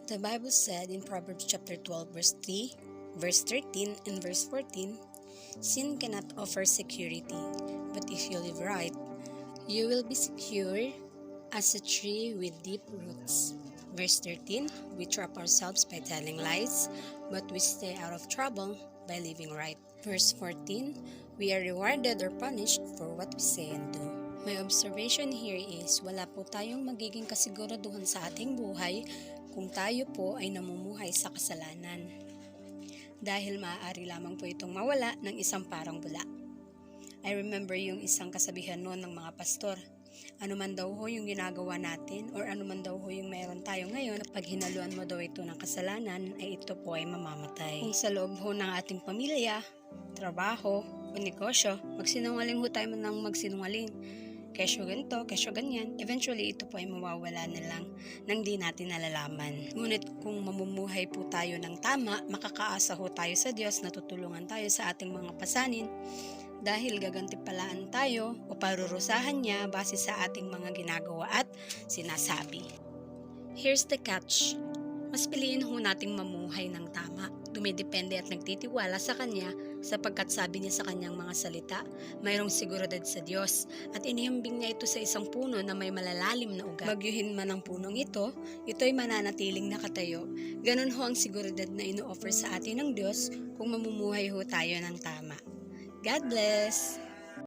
The Bible said in Proverbs chapter 12 verse 3, verse 13, and verse 14, sin cannot offer security, but if you live right, you will be secure as a tree with deep roots. Verse 13, we trap ourselves by telling lies, but we stay out of trouble by living right. Verse 14, we are rewarded or punished for what we say and do. My observation here is wala po tayong magiging kasiguraduhan sa ating buhay kung tayo po ay namumuhay sa kasalanan. Dahil maaari lamang po itong mawala ng isang parang bula. I remember yung isang kasabihan noon ng mga pastor. Ano man daw ho yung ginagawa natin or ano man daw ho yung meron tayo ngayon, kapag hinaluan mo daw ito ng kasalanan, ay ito po ay mamamatay. Kung sa loob ho ng ating pamilya, trabaho, o negosyo, magsinungaling ho tayo ng magsinungaling. Kesyo ganito, kesyo ganyan, eventually ito po ay mawawala na lang nang di natin nalalaman. Ngunit kung mamumuhay po tayo ng tama, makakaasa ho tayo sa Diyos na tutulungan tayo sa ating mga pasanin dahil gagantipalaan tayo o parurusahan niya base sa ating mga ginagawa at sinasabi. Here's the catch. Mas piliin ho nating mamuhay ng tama. Dumidepende at nagtitiwala sa Kanya sapagkat sabi niya sa Kanyang mga salita, mayroong seguridad sa Diyos at inihimbing niya ito sa isang puno na may malalalim na ugat. Bagyuhin man ang punong ito'y mananatiling nakatayo. Ganon ho ang seguridad na ino-offer sa atin ng Diyos kung mamumuhay ho tayo ng tama. God bless!